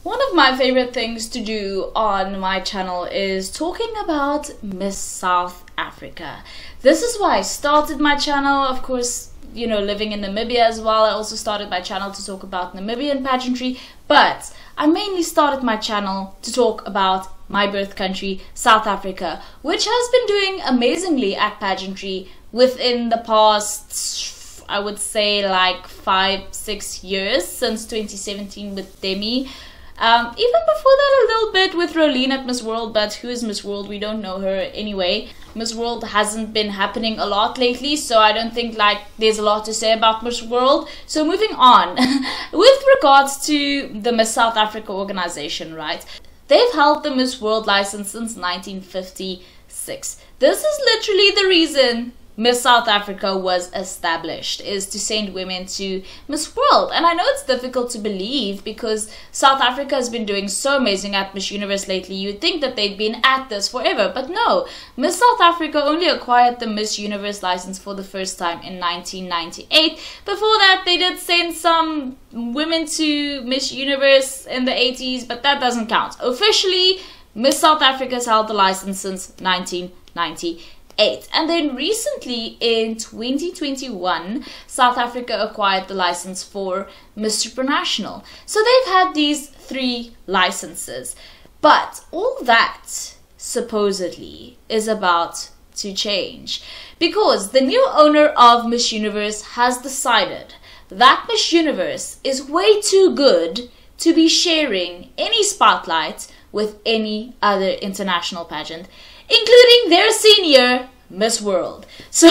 One of my favorite things to do on my channel is talking about Miss South Africa. This is why I started my channel. Of course, you know, living in Namibia as well, I also started my channel to talk about Namibian pageantry, but I mainly started my channel to talk about my birth country, South Africa, which has been doing amazingly at pageantry within the past, I would say, like 5-6 years, since 2017 with Demi. Even before that a little bit with Rolene at Miss World, but who is Miss World? We don't know her anyway. Miss World hasn't been happening a lot lately, so I don't think like there's a lot to say about Miss World. So moving on, with regards to the Miss South Africa organization, right? They've held the Miss World license since 1956. This is literally the reason Miss South Africa was established, is to send women to Miss World. And I know it's difficult to believe because South Africa has been doing so amazing at Miss Universe lately. You'd think that they'd been at this forever, but no. Miss South Africa only acquired the Miss Universe license for the first time in 1998. Before that, they did send some women to Miss Universe in the 80s, but that doesn't count. Officially, Miss South Africa has held the license since 1998. And then recently in 2021, South Africa acquired the license for Miss Supranational. So they've had these 3 licenses. But all that supposedly is about to change, because the new owner of Miss Universe has decided that Miss Universe is way too good to be sharing any spotlight with any other international pageant, including their senior Miss World. So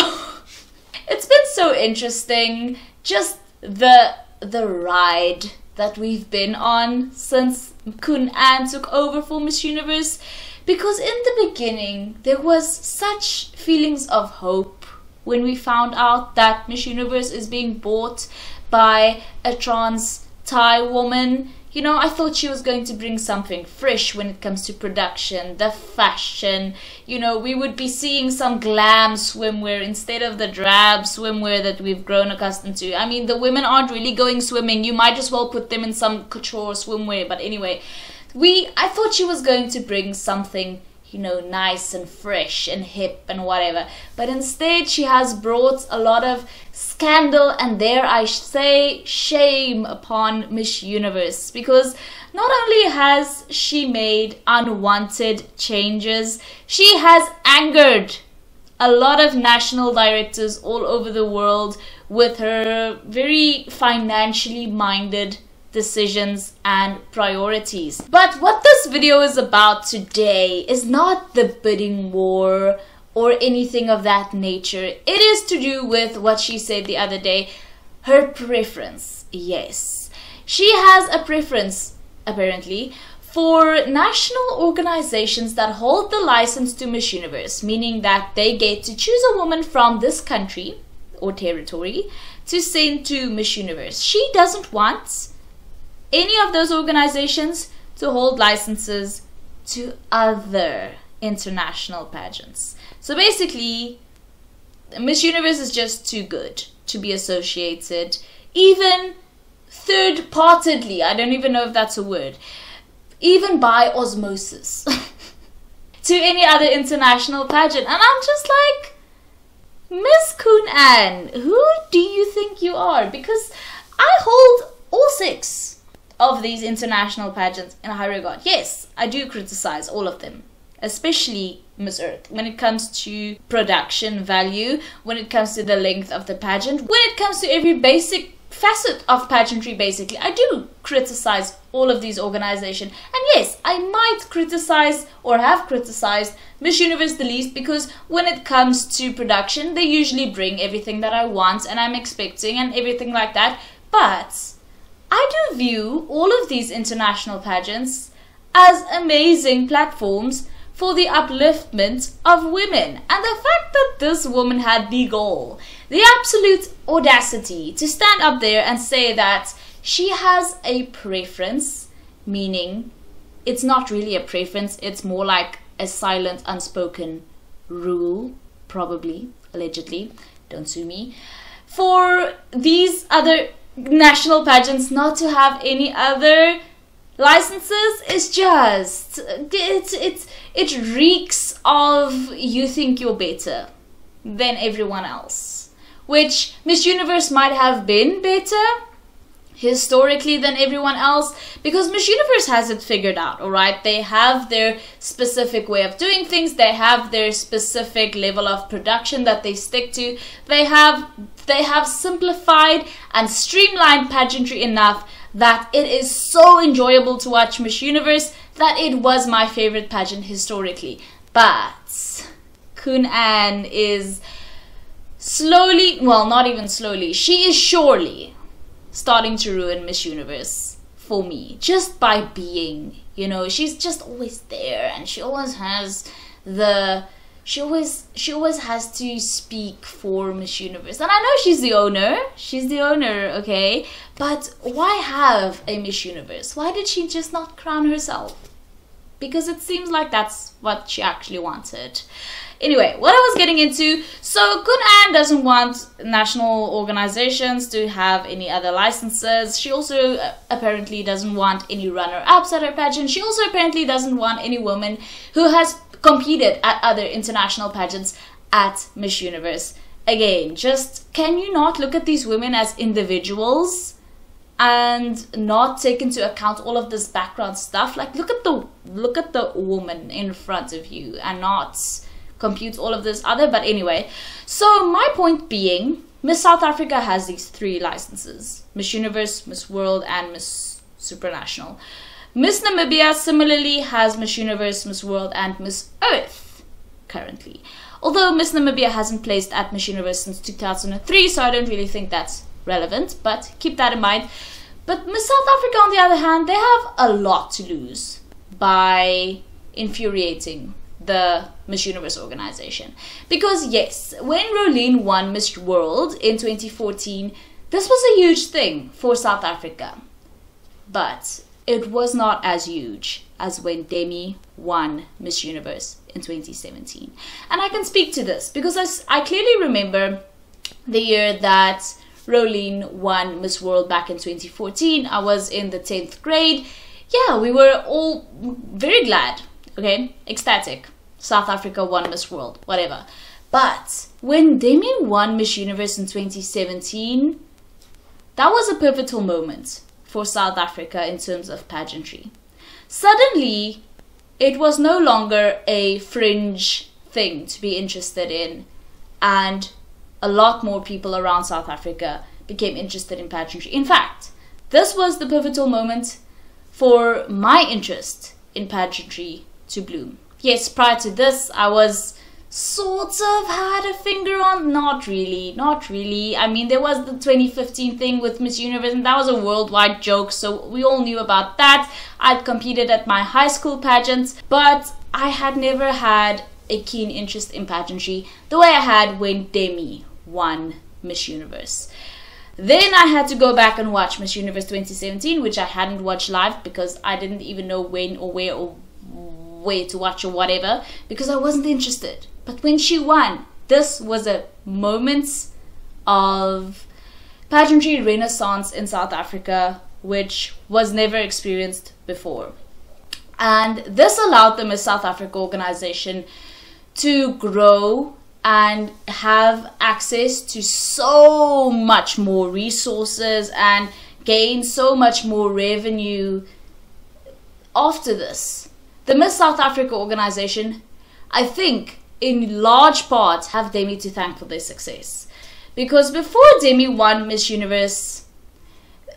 it's been so interesting, just the ride that we've been on since Khun Anne took over for Miss Universe, because in the beginning there was such feelings of hope when we found out that Miss Universe is being bought by a trans Thai woman. You know, I thought she was going to bring something fresh when it comes to production, the fashion. You know, we would be seeing some glam swimwear instead of the drab swimwear that we've grown accustomed to. I mean, the women aren't really going swimming. You might as well put them in some couture swimwear. But anyway, I thought she was going to bring something, you know, nice and fresh and hip and whatever. But instead, she has brought a lot of scandal and, dare I say, shame upon Miss Universe, because not only has she made unwanted changes, she has angered a lot of national directors all over the world with her very financially minded decisions and priorities. But what this video is about today is not the bidding war or anything of that nature. It is to do with what she said the other day, her preference. Yes, she has a preference, apparently, for national organizations that hold the license to Miss Universe, meaning that they get to choose a woman from this country or territory to send to Miss Universe. She doesn't want any of those organizations to hold licenses to other international pageants. So basically, Miss Universe is just too good to be associated, even third-partedly, I don't even know if that's a word, even by osmosis, to any other international pageant. And I'm just like, Miss Khun Anne, who do you think you are? Because I hold all 6 of these international pageants in high regard. Yes, I do criticize all of them, especially Miss Earth, when it comes to production value, when it comes to the length of the pageant, when it comes to every basic facet of pageantry. Basically, I do criticize all of these organizations. And yes, I might criticize or have criticized Miss Universe the least, because when it comes to production, they usually bring everything that I want and I'm expecting and everything like that. But I do view all of these international pageants as amazing platforms for the upliftment of women. And the fact that this woman had the goal, the absolute audacity to stand up there and say that she has a preference, meaning it's not really a preference, it's more like a silent, unspoken rule, probably, allegedly, don't sue me, for these other national pageants not to have any other licenses is just, it reeks of you think you're better than everyone else, which Miss Universe might have been better historically than everyone else, because Miss Universe has it figured out, all right? They have their specific way of doing things. They have their specific level of production that they stick to. They have simplified and streamlined pageantry enough that it is so enjoyable to watch Miss Universe that it was my favorite pageant historically. But Khun Anne is slowly, well, not even slowly, she is surely starting to ruin Miss Universe for me, just by being, you know, she's just always there, and she always has the, she always has to speak for Miss Universe. And I know she's the owner, okay, but why have a Miss Universe? Why did she just not crown herself? Because it seems like that's what she actually wanted. Anyway, what I was getting into, so Khun Anne doesn't want national organizations to have any other licenses. She also apparently doesn't want any runner-ups at her pageant. She also apparently doesn't want any woman who has competed at other international pageants at Miss Universe. Again, just, can you not look at these women as individuals and not take into account all of this background stuff? Like, look at the woman in front of you and not compute all of this other. But anyway, so my point being, Miss South Africa has these 3 licenses: Miss Universe, Miss World, and Miss Supranational. Miss Namibia similarly has Miss Universe, Miss World, and Miss Earth currently. Although Miss Namibia hasn't placed at Miss Universe since 2003, so I don't really think that's relevant, but keep that in mind. But Miss South Africa, on the other hand, they have a lot to lose by infuriating the Miss Universe organization. Because yes, when Rolene won Miss World in 2014, this was a huge thing for South Africa. But it was not as huge as when Demi won Miss Universe in 2017. And I can speak to this because I clearly remember the year that Rolene won Miss World back in 2014. I was in the 10th grade. Yeah, we were all very glad, okay, ecstatic. South Africa won Miss World, whatever. But when Demi won Miss Universe in 2017, that was a pivotal moment for South Africa in terms of pageantry. Suddenly, it was no longer a fringe thing to be interested in, and a lot more people around South Africa became interested in pageantry. In fact, this was the pivotal moment for my interest in pageantry to bloom. Yes, prior to this, I was sort of had a finger on, not really. I mean, there was the 2015 thing with Miss Universe, and that was a worldwide joke, so we all knew about that. I'd competed at my high school pageants, but I had never had a keen interest in pageantry the way I had when Demi won Miss Universe. Then I had to go back and watch Miss Universe 2017, which I hadn't watched live because I didn't even know when or where to watch or whatever, because I wasn't interested. But when she won, this was a moment of pageantry renaissance in South Africa, which was never experienced before. And this allowed the Miss South Africa organization to grow and have access to so much more resources and gain so much more revenue after this. The Miss South Africa organization, I think, in large part, have Demi to thank for their success. Because before Demi won Miss Universe,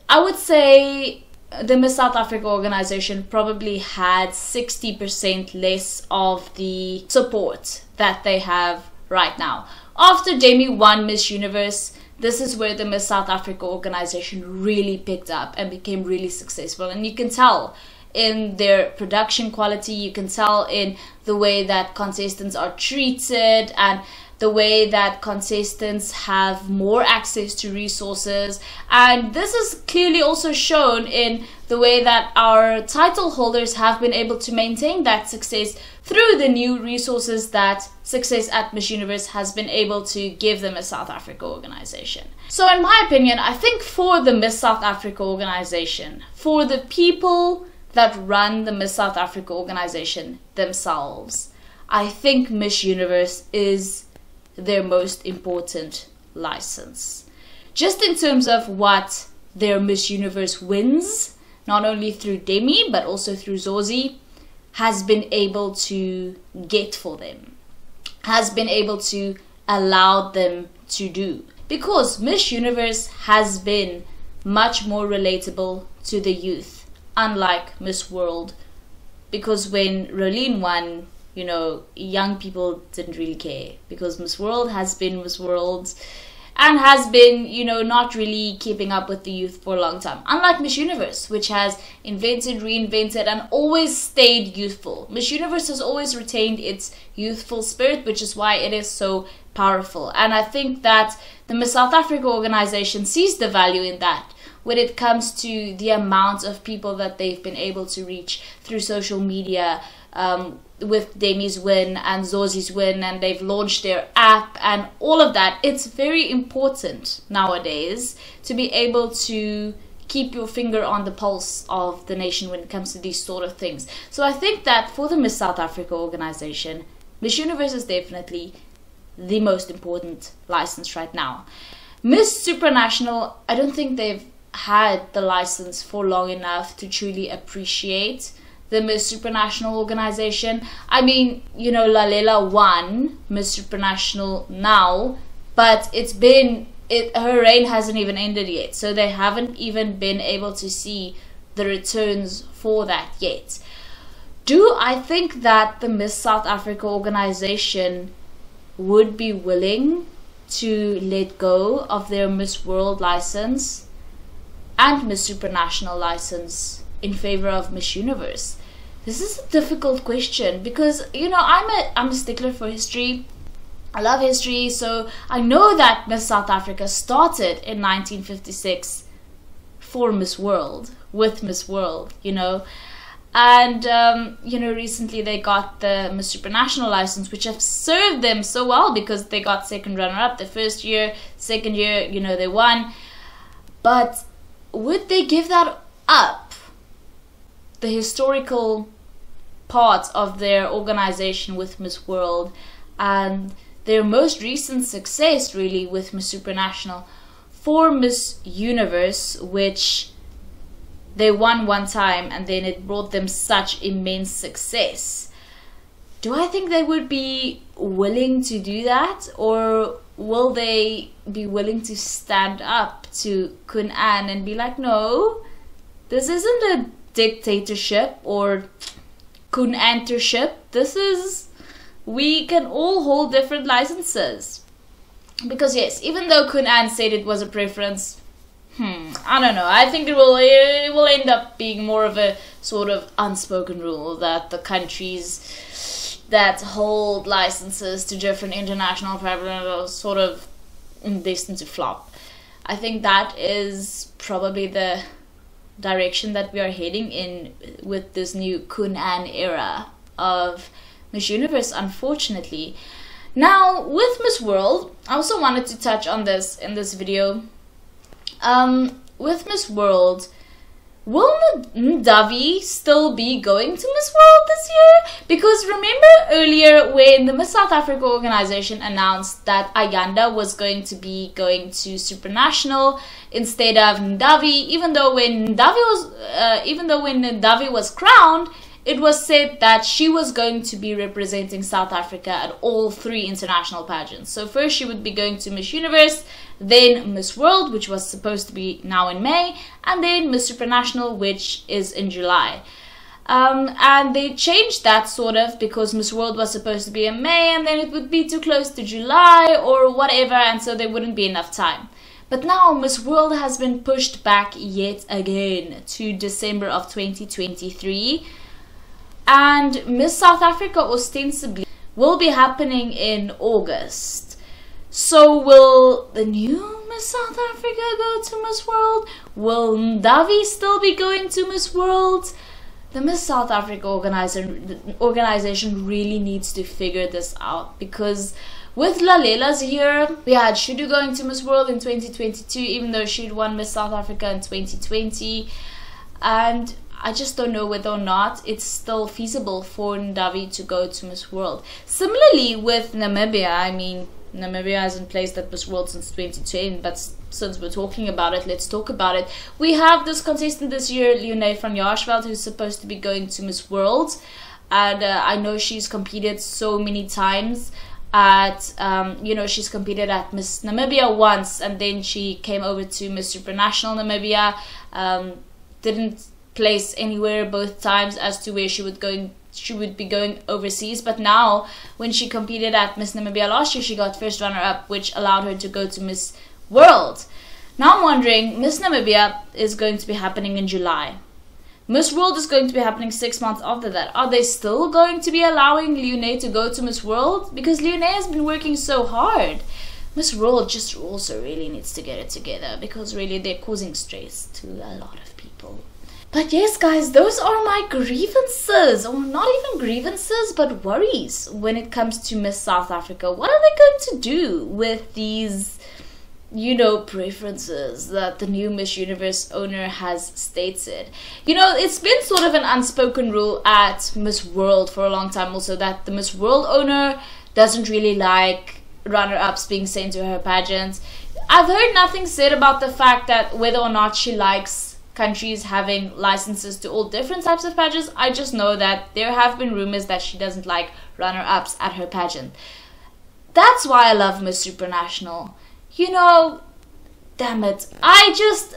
I would say the Miss South Africa organization probably had 60% less of the support that they have right now. After Demi won Miss Universe, this is where the Miss South Africa organization really picked up and became really successful. And you can tell in their production quality, you can tell in the way that contestants are treated and the way that contestants have more access to resources. And this is clearly also shown in the way that our title holders have been able to maintain that success through the new resources that Success at Miss Universe has been able to give them a South Africa organization. So in my opinion, I think for the Miss South Africa organization, for the people that run the Miss South Africa organization themselves, I think Miss Universe is their most important license. Just in terms of what their Miss Universe wins, not only through Demi but also through Zosie, has been able to get for them, has been able to allow them to do. Because Miss Universe has been much more relatable to the youth, unlike Miss World. Because when Rolene won, you know, young people didn't really care, because Miss World has been Miss World and has been, you know, not really keeping up with the youth for a long time. Unlike Miss Universe, which has invented, reinvented, and always stayed youthful. Miss Universe has always retained its youthful spirit, which is why it is so powerful. And I think that the Miss South Africa organization sees the value in that when it comes to the amount of people that they've been able to reach through social media, with Demi's win and Zosie's win, and they've launched their app and all of that. It's very important nowadays to be able to keep your finger on the pulse of the nation when it comes to these sort of things. So I think that for the Miss South Africa organization, Miss Universe is definitely the most important license right now. Miss Supranational, I don't think they've had the license for long enough to truly appreciate the Miss Supranational organization. I mean, you know, Lalela won Miss Supranational now, but her reign hasn't even ended yet, so they haven't even been able to see the returns for that yet. Do I think that the Miss South Africa organization would be willing to let go of their Miss World license and Miss Supranational license in favor of Miss Universe? This is a difficult question, because, you know, I'm a stickler for history. I love history, so I know that Miss South Africa started in 1956 for Miss World, with Miss World, you know. And, you know, recently they got the Miss Supranational license, which have served them so well, because they got second runner-up the first year, second year, you know, they won. But would they give that up? The historical part of their organization with Miss World and their most recent success really with Miss Supranational for Miss Universe, which they won one time and then it brought them such immense success. Do I think they would be willing to do that, or will they be willing to stand up to Khun Anne and be like, no, this isn't a dictatorship or Khun Anne-tership. This is, we can all hold different licenses. Because yes, even though Khun Anne said it was a preference, I don't know. I think it will end up being more of a sort of unspoken rule that the countries that hold licenses to different international preferences are sort of destined to flop. I think that is probably the direction that we are heading in with this new Khun Anne era of Miss Universe, unfortunately. Now, with Miss World, I also wanted to touch on this in this video. With Miss World, will Ndavi still be going to Miss World this year? Because remember earlier when the Miss South Africa organization announced that Ayanda was going to be going to Supranational instead of Ndavi, even though when Ndavi was crowned, it was said that she was going to be representing South Africa at all three international pageants. So first she would be going to Miss Universe, then Miss World, which was supposed to be now in May, and then Miss Supranational, which is in July. And they changed that sort of because Miss World was supposed to be in May, and then it would be too close to July or whatever, and so there wouldn't be enough time. But now Miss World has been pushed back yet again to December of 2023. And Miss South Africa ostensibly will be happening in August. So will the new Miss South Africa go to Miss World? Will Ndavi still be going to Miss World? The Miss South Africa organization really needs to figure this out, because with Lalela's year, we had Shudu going to Miss World in 2022, even though she'd won Miss South Africa in 2020. And I just don't know whether or not it's still feasible for Ndavi to go to Miss World. Similarly with Namibia, I mean, Namibia hasn't placed at Miss World since 2010, but since we're talking about it, let's talk about it. We have this contestant this year, Leonie van Jaarsveld, who's supposed to be going to Miss World. And I know she's competed so many times at, you know, she's competed at Miss Namibia once, and then she came over to Miss Supranational Namibia. Didn't place anywhere both times as to where she would be going overseas. But now, when she competed at Miss Namibia last year, she got first runner-up, which allowed her to go to Miss World. Now I'm wondering, Miss Namibia is going to be happening in July. Miss World is going to be happening 6 months after that. Are they still going to be allowing Leonie to go to Miss World? Because Leonie has been working so hard. Miss World just also really needs to get it together, because really they're causing stress to a lot of people. But yes, guys, those are my grievances, or not even grievances, but worries when it comes to Miss South Africa. What are they going to do with these, you know, preferences that the new Miss Universe owner has stated? You know, it's been sort of an unspoken rule at Miss World for a long time also, that the Miss World owner doesn't really like runner-ups being sent to her pageants. I've heard nothing said about the fact that whether or not she likes countries having licenses to all different types of pageants. I just know that there have been rumors that she doesn't like runner-ups at her pageant. That's why I love Miss Supranational. You know, damn it,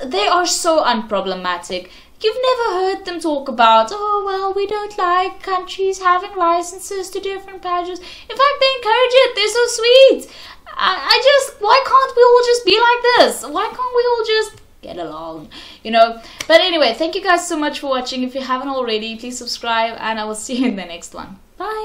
they are so unproblematic. You've never heard them talk about, oh, well, we don't like countries having licenses to different pageants. In fact, they encourage it. They're so sweet. Why can't we all just be like this? Why can't we all just get along, you know? But anyway, thank you guys so much for watching. If you haven't already, please subscribe, and I will see you in the next one. Bye.